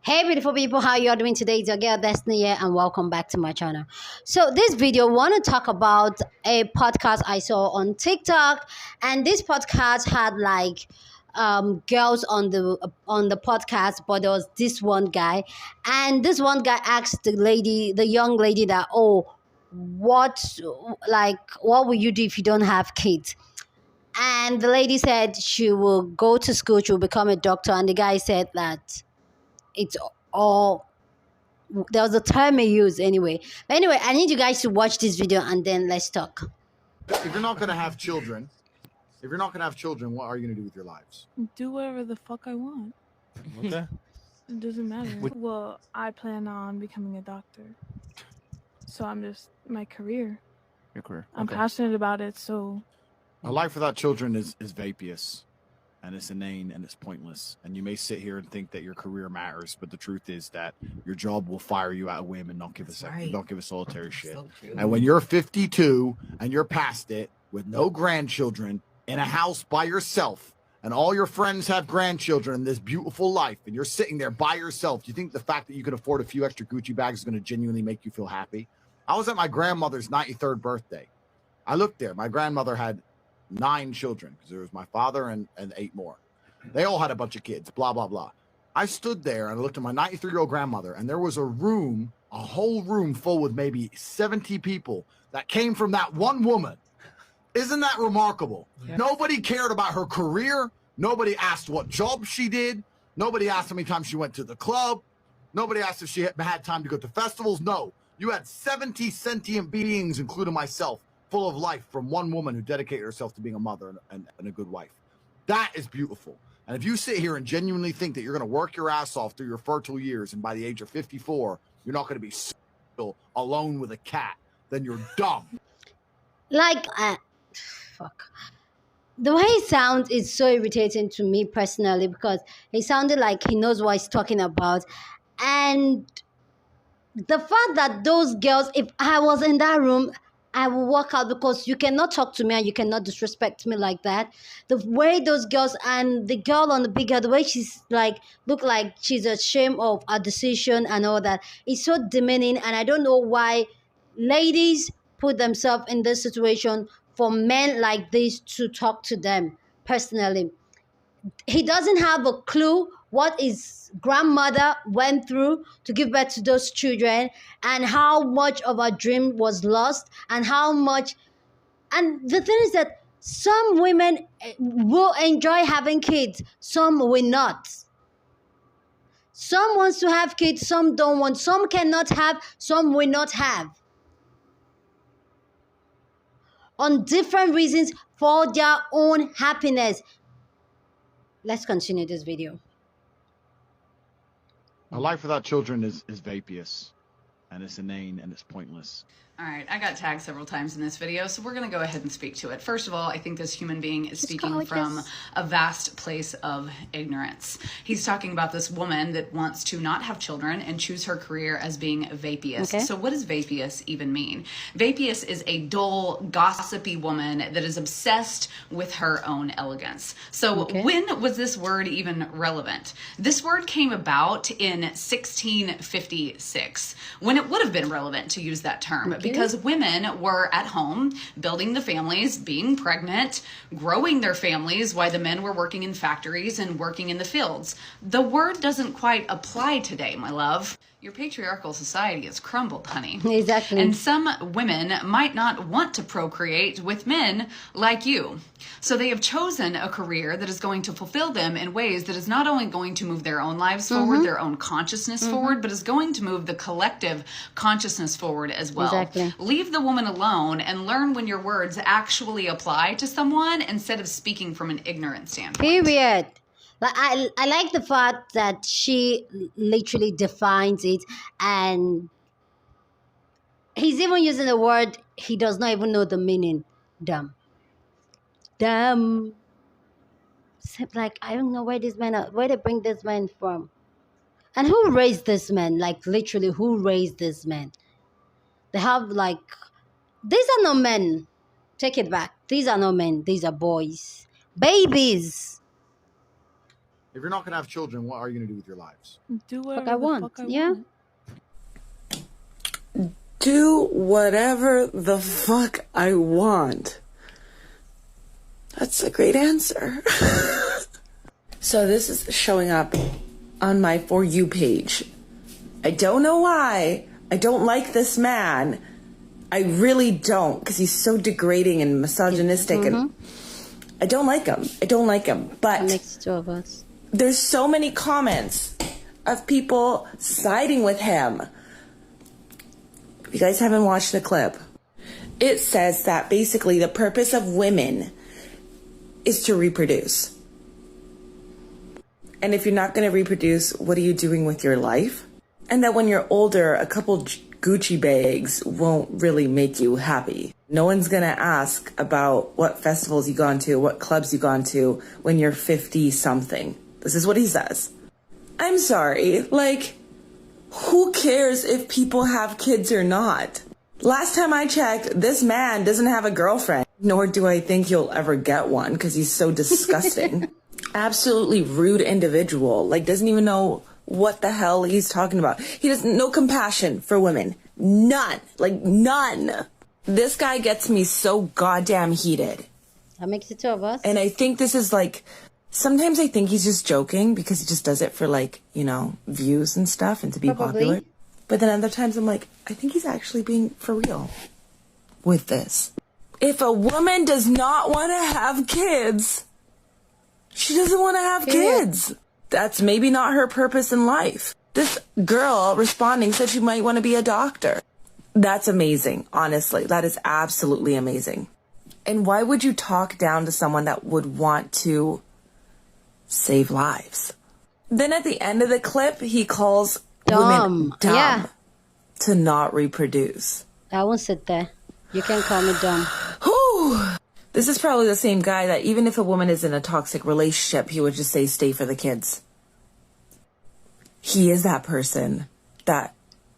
Hey beautiful people, how you all doing today? It's your girl Destiny here and welcome back to my channel. So this video want to talk about a podcast I saw on TikTok, and this podcast had like girls on the podcast, but there was this one guy, and this one guy asked the young lady that, oh, what what will you do if you don't have kids? And the lady said she will go to school, she will become a doctor, and the guy said that it's all, there was a term he used anyway. But anyway, I need you guys to watch this video and then let's talk. If you're not gonna have children, what are you gonna do with your lives? Do whatever the fuck I want. Okay. It doesn't matter. Well, I plan on becoming a doctor. So I'm just my career. Your career. I'm passionate about it, so A life without children is vapious, and it's inane and it's pointless. And you may sit here and think that your career matters, but the truth is that your job will fire you at a whim and not give a second, don't give a solitary shit. So and when you're 52 and you're past it with no grandchildren in a house by yourself, and all your friends have grandchildren in this beautiful life, and you're sitting there by yourself, do you think the fact that you can afford a few extra Gucci bags is going to genuinely make you feel happy? I was at my grandmother's 93rd birthday. I looked there. My grandmother had 9 children, because there was my father and 8 more. They all had a bunch of kids, blah, blah, blah. I stood there and I looked at my 93-year-old grandmother, and there was a whole room full with maybe 70 people that came from that one woman. Isn't that remarkable? Yes. Nobody cared about her career. Nobody asked what job she did. Nobody asked how many times she went to the club. Nobody asked if she had time to go to festivals. No. You had 70 sentient beings, including myself, full of life from one woman who dedicated herself to being a mother and a good wife. That is beautiful. And if you sit here and genuinely think that you're going to work your ass off through your fertile years, and by the age of 54, you're not going to be still alone with a cat, then you're dumb. Fuck. The way he sounds is so irritating to me personally, because he sounded like he knows what he's talking about. And the fact that those girls, if I was in that room, I will walk out, because you cannot talk to me and you cannot disrespect me like that. The way those girls, and the girl on the bigger, the way she's like, look like she's ashamed of her decision and all that, is so demeaning. And I don't know why ladies put themselves in this situation for men like this to talk to them personally. He doesn't have a clue what his grandmother went through to give birth to those children, and how much of her dream was lost, and how much. And the thing is that some women will enjoy having kids, some will not. Some wants to have kids, some don't want. Some cannot have, some will not have, on different reasons for their own happiness. Let's continue this video. A life without children is vapious, and it's inane and it's pointless. All right, I got tagged several times in this video, so we're going to go ahead and speak to it. First of all, I think this human being is speaking from a vast place of ignorance. He's talking about this woman that wants to not have children and choose her career as being vapious. Okay. So what does vapious even mean? Vapious is a dull, gossipy woman that is obsessed with her own elegance. So when was this word even relevant? This word came about in 1656, when it would have been relevant to use that term. Because women were at home building the families, being pregnant, growing their families, while the men were working in factories and working in the fields. The word doesn't quite apply today, my love. Your patriarchal society has crumbled, honey. Exactly. And some women might not want to procreate with men like you. So they have chosen a career that is going to fulfill them in ways that is not only going to move their own lives forward, their own consciousness forward, but is going to move the collective consciousness forward as well. Exactly. Leave the woman alone and learn when your words actually apply to someone, instead of speaking from an ignorant standpoint. Period. I like the fact that she literally defines it, and he's even using a word he does not even know the meaning. Dumb. Like, I don't know where these men are, where they bring this man from, and who raised this man. Like, literally, who raised this man? They have like, these are not men. Take it back. These are not men. These are boys, babies. If you're not gonna have children, what are you gonna do with your lives? Do Fuck whatever I the want. fuck I Yeah. want. Do whatever the fuck I want. That's a great answer. So this is showing up on my For You page. I don't know why. I don't like this man. I really don't, because he's so degrading and misogynistic, and I don't like him. I don't like him. That But makes two of us. there's so many comments of people siding with him. If you guys haven't watched the clip, it says that basically the purpose of women is to reproduce. And if you're not going to reproduce, what are you doing with your life? And that when you're older, a couple Gucci bags won't really make you happy. No one's going to ask about what festivals you've gone to, what clubs you've gone to when you're 50 something. This is what he says. I'm sorry, like, who cares if people have kids or not? Last time I checked, this man doesn't have a girlfriend, nor do I think he'll ever get one because he's so disgusting. Absolutely rude individual, like doesn't even know what the hell he's talking about. He has no compassion for women. None. Like none. This guy gets me so goddamn heated. That makes it two of us. And I think this is like, sometimes I think he's just joking because he just does it for like, you know, views and stuff and to be Probably. popular. But then other times I'm like, I think he's actually being for real with this. If a woman does not want to have kids, she doesn't want to have kids. That's maybe not her purpose in life. This girl responding said she might want to be a doctor. That's amazing, honestly. That is absolutely amazing. And why would you talk down to someone that would want to save lives? Then at the end of the clip, he calls women dumb Yeah. to not reproduce. I won't sit there. You can call me dumb. Whew. This is probably the same guy that even if a woman is in a toxic relationship, he would just say, stay for the kids. He is that person that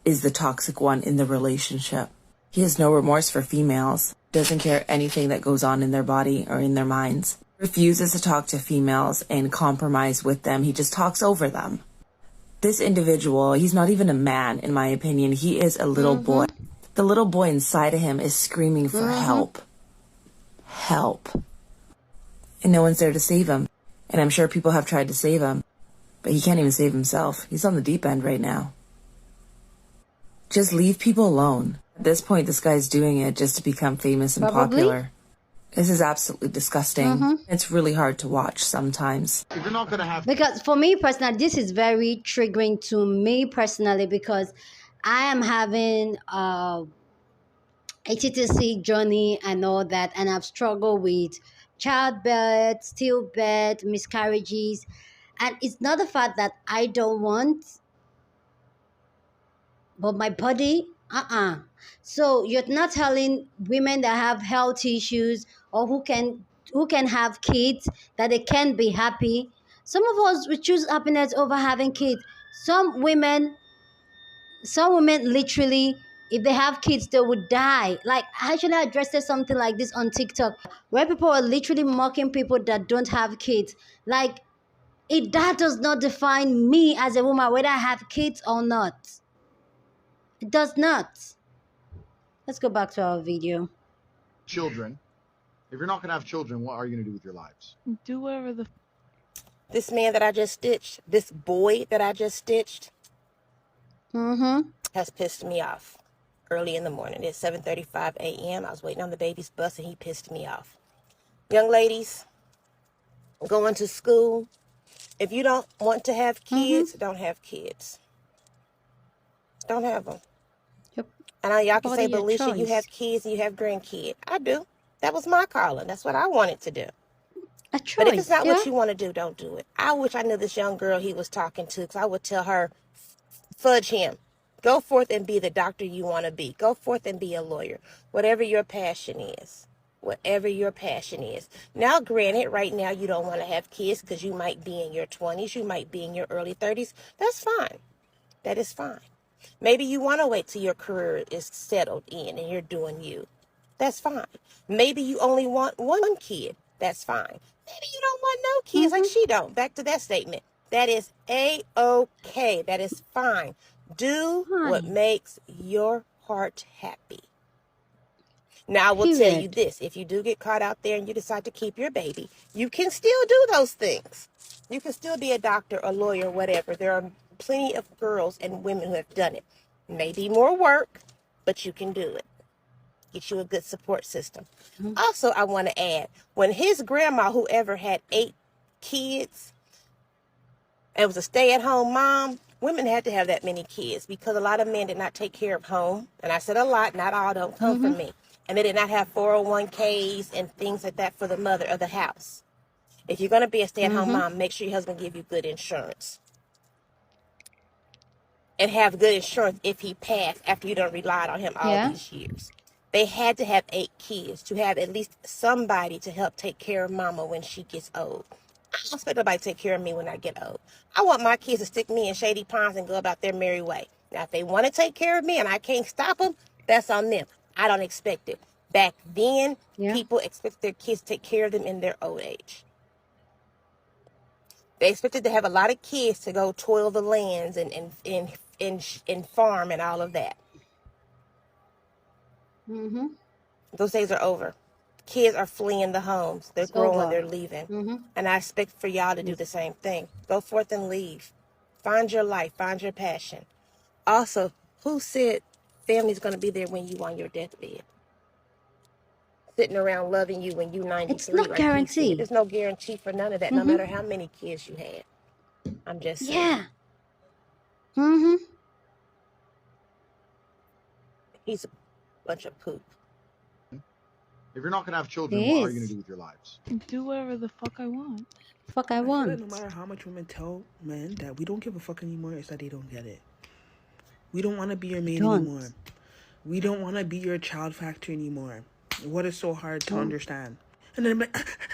is the toxic one in the relationship. He has no remorse for females, doesn't care anything that goes on in their body or in their minds, refuses to talk to females and compromise with them. He just talks over them. This individual, he's not even a man, in my opinion. He is a little boy. The little boy inside of him is screaming for help. Help. And no one's there to save him. And I'm sure people have tried to save him, but he can't even save himself. He's on the deep end right now. Just leave people alone. At this point, this guy's doing it just to become famous and Probably. popular. This is absolutely disgusting. It's really hard to watch sometimes. If you're not gonna have Because for me personally, this is very triggering to me personally because I am having a TTC journey and all that, and I've struggled with childbirth, stillbirth, miscarriages, and it's not the fact that I don't want, but my body, So you're not telling women that have health issues or who can have kids that they can be happy. Some of us we choose happiness over having kids. Some women literally, if they have kids, they would die. Like, I actually addressed something like this on TikTok where people are literally mocking people that don't have kids. Like, that does not define me as a woman, whether I have kids or not. It does not. Let's go back to our video. children, if you're not gonna have children, what are you gonna do with your lives? Do whatever the This man that I just stitched, this boy that I just stitched, has pissed me off early in the morning. It's 7:35 a.m. I was waiting on the baby's bus and he pissed me off. Young ladies, going to school, if you don't want to have kids, don't have kids. Don't have them. Yep. I know y'all can say, Body but your Alicia, you choice. have kids and you have grandkids. I do. That was my calling. That's what I wanted to do. A choice. But if it's not yeah? what you want to do, don't do it. I wish I knew this young girl he was talking to, because I would tell her, fudge him. Go forth and be the doctor you want to be. Go forth and be a lawyer. Whatever your passion is. Whatever your passion is. Now, granted, right now you don't want to have kids because you might be in your 20s. You might be in your early 30s. That's fine. That is fine. Maybe you want to wait till your career is settled in and you're doing you. That's fine. Maybe you only want one kid. That's fine. Maybe you don't want no kids like she don't. Back to that statement. That is A-OK. That is fine. Do what Fine. makes your heart happy. Now, I will tell you Period. this. If you do get caught out there and you decide to keep your baby, you can still do those things. You can still be a doctor, a lawyer, whatever. There are plenty of girls and women who have done it. Maybe more work, but you can do it. Get you a good support system. Also, I want to add, when his grandma, whoever had 8 kids, and was a stay-at-home mom, women had to have that many kids because a lot of men did not take care of home. And I said a lot, not all, don't come from me. And they did not have 401ks and things like that for the mother of the house. If you're going to be a stay-at-home mom, make sure your husband give you good insurance. And have good insurance if he passed after you done relied on him all these years. They had to have 8 kids to have at least somebody to help take care of mama when she gets old. I don't expect nobody to take care of me when I get old. I want my kids to stick me in shady ponds and go about their merry way. Now, if they want to take care of me and I can't stop them, that's on them. I don't expect it. Back then, people expected their kids to take care of them in their old age. They expected to have a lot of kids to go toil the lands and farm and all of that. Those days are over. Kids are fleeing the homes. They're growing, they're leaving. And I expect for y'all to do the same thing. Go forth and leave. Find your life, find your passion. Also, who said family's going to be there when you on your deathbed? Sitting around loving you when you 93. It's not guaranteed. There's no guarantee for none of that, no matter how many kids you had. I'm just saying. He's a bunch of poop. If you're not gonna have children, what are you gonna do with your lives? Do whatever the fuck I want. Fuck I want. No matter how much women tell men that we don't give a fuck anymore, it's that they don't get it. We don't want to be your maid anymore. We don't want to be your child factor anymore. What is so hard to understand? And then,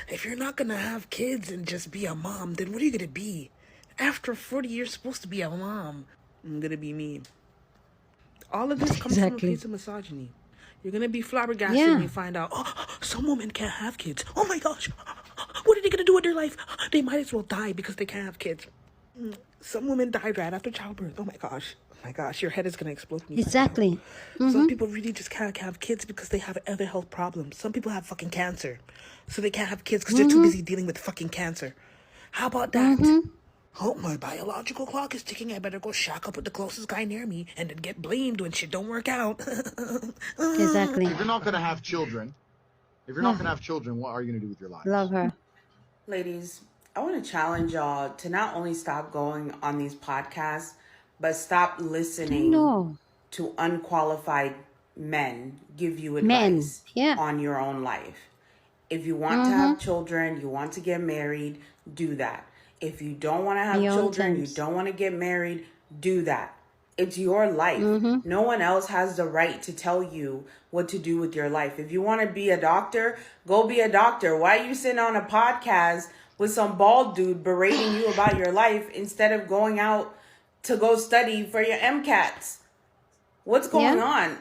if you're not gonna have kids and just be a mom, then what are you gonna be? After 40, you're supposed to be a mom. I'm gonna be me. All of this comes from a place of misogyny. You're gonna be flabbergasted when you find out, some women can't have kids. Oh my gosh, what are they gonna do with their life? They might as well die because they can't have kids. Some women died right after childbirth. Oh my gosh, your head is gonna explode. Exactly. Some people really just can't have kids because they have other health problems. Some people have fucking cancer, so they can't have kids because they're too busy dealing with fucking cancer. How about that? Oh, my biological clock is ticking. I better go shack up with the closest guy near me and then get blamed when shit don't work out. Exactly. If you're not gonna have children, what are you gonna do with your lives? Love her. Ladies, I want to challenge y'all to not only stop going on these podcasts, but stop listening to unqualified men give you advice on your own life. If you want to have children, you want to get married, do that. If you don't want to have children, you don't want to get married, do that. It's your life. No one else has the right to tell you what to do with your life. If you want to be a doctor, go be a doctor. Why are you sitting on a podcast with some bald dude berating you about your life instead of going out to go study for your MCATs? What's going on?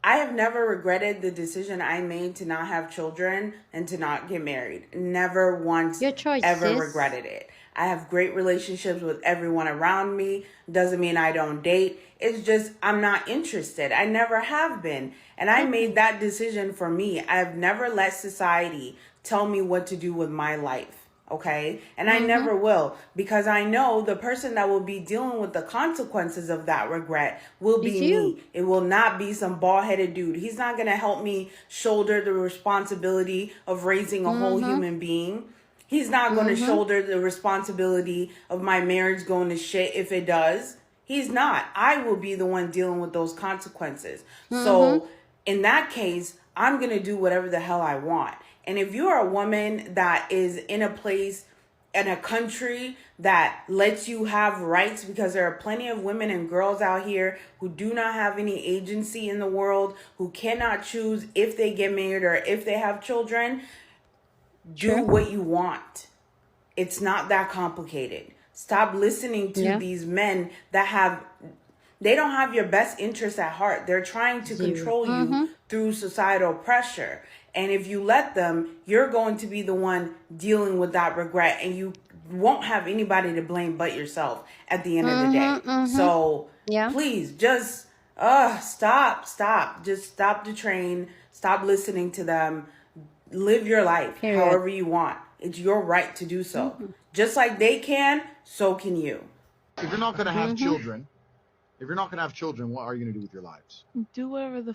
I have never regretted the decision I made to not have children and to not get married. Never once ever regretted it. I have great relationships with everyone around me. Doesn't mean I don't date. It's just I'm not interested. I never have been. And I made that decision for me. I have never let society tell me what to do with my life. Okay? And I never will, because I know the person that will be dealing with the consequences of that regret will be me. It will not be some bald-headed dude. He's not going to help me shoulder the responsibility of raising a whole human being. He's not going to shoulder the responsibility of my marriage going to shit if it does. He's not. I will be the one dealing with those consequences. So in that case, I'm going to do whatever the hell I want. And if you're a woman that is in a place, in a country that lets you have rights, because there are plenty of women and girls out here who do not have any agency in the world, who cannot choose if they get married or if they have children, do what you want. It's not that complicated. Stop listening to these men that they don't have your best interest at heart. They're trying to control you through societal pressure. And if you let them, you're going to be the one dealing with that regret, and you won't have anybody to blame but yourself at the end of the day. So please just stop. Just stop the train. Stop listening to them. Live your life however you want. It's your right to do so. Just like they can, so can you. If you're not going to have children, what are you going to do with your lives? Do whatever the.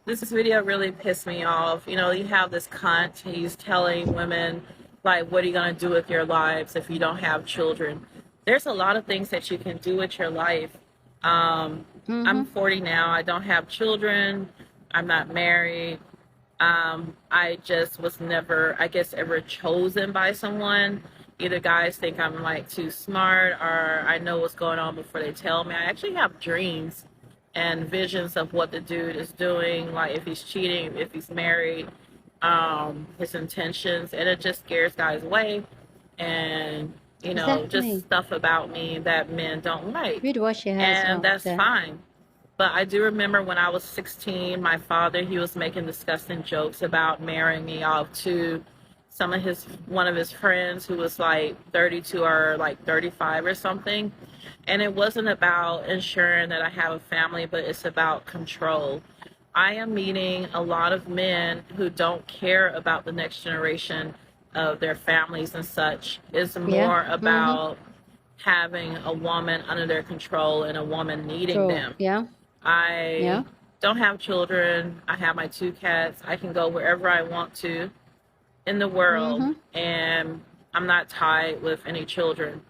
This video really pissed me off. You know, you have this cunt. He's telling women, like, what are you going to do with your lives if you don't have children? There's a lot of things that you can do with your life. I'm 40 now. I don't have children. I'm not married. I just was never, I guess, ever chosen by someone. Either guys think I'm like too smart, or I know what's going on before they tell me. I actually have dreams and visions of what the dude is doing, like if he's cheating, if he's married, his intentions, and it just scares guys away. And you know, just stuff about me that men don't like. And that's fine. But I do remember when I was 16, my father, he was making disgusting jokes about marrying me off to one of his friends who was like 32 or like 35 or something. And it wasn't about ensuring that I have a family, but it's about control. I am meeting a lot of men who don't care about the next generation of their families and such. It's more about having a woman under their control and a woman needing them. I don't have children. I have my 2 cats. I can go wherever I want to in the world, and I'm not tied with any children.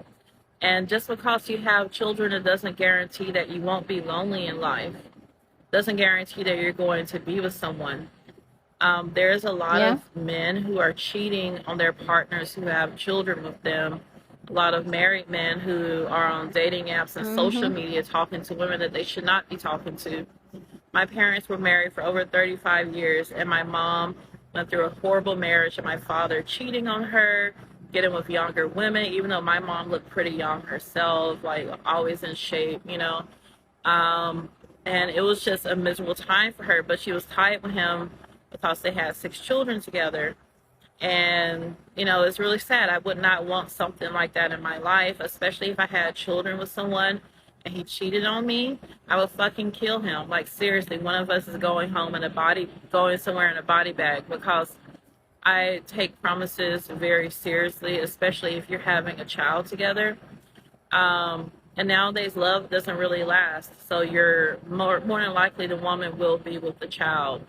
And just because you have children, it doesn't guarantee that you won't be lonely in life. Doesn't guarantee that you're going to be with someone. There's a lot of men who are cheating on their partners who have children with them. A lot of married men who are on dating apps and social media talking to women that they should not be talking to. My parents were married for over 35 years, and my mom went through a horrible marriage, and my father cheating on her, getting with younger women, even though my mom looked pretty young herself, like always in shape, you know. And it was just a miserable time for her, but she was tied with him because they had 6 children together. And, you know, it's really sad. I would not want something like that in my life, especially if I had children with someone and he cheated on me. I would fucking kill him. Like, seriously, one of us is going somewhere in a body bag, because I take promises very seriously, especially if you're having a child together. And nowadays, love doesn't really last. So you're more than likely the woman will be with the child.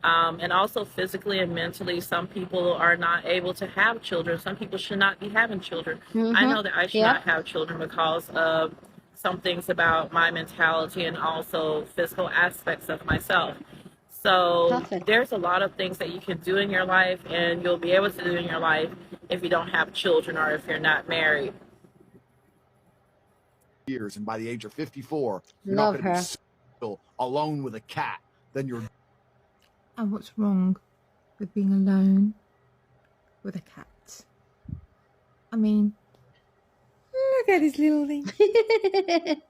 And also physically and mentally, some people are not able to have children. Some people should not be having children. I know that I should not have children because of some things about my mentality and also physical aspects of myself. So there's a lot of things that you can do in your life, and you'll be able to do in your life if you don't have children or if you're not married. Years, and by the age of 54, you're not going to be still alone with a cat. Then you're. And what's wrong with being alone with a cat? I mean, look at his little thing. Look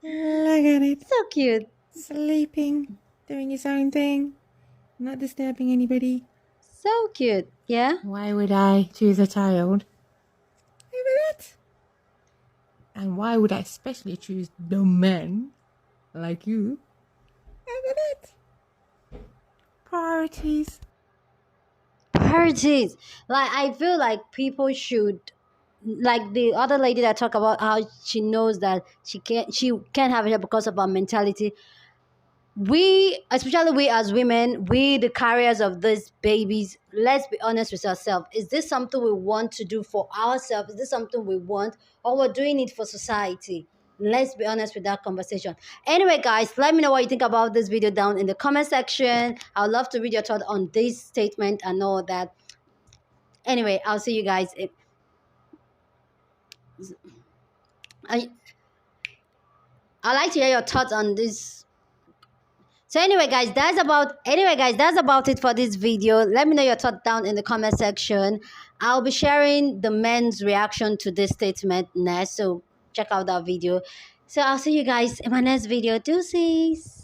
at it. So cute. Sleeping, doing his own thing, not disturbing anybody. So cute. Yeah? Why would I choose a child over that? And why would I especially choose the men like you over that? Priorities. Like, I feel like people should, like the other lady that talked about how she knows that she can't have it because of her mentality. Especially we as women, we the carriers of these babies, let's be honest with ourselves. Is this something we want to do for ourselves? Is this something we want, or we're doing it for society? Let's be honest with that conversation. Anyway, guys, let me know what you think about this video down in the comment section. I would love to read your thoughts on this statement and all that. Anyway, I'll see you guys. I'd like to hear your thoughts on this. So anyway, guys, that's about it for this video. Let me know your thoughts down in the comment section. I'll be sharing the men's reaction to this statement next, so check out that video. So I'll see you guys in my next video. Deuces.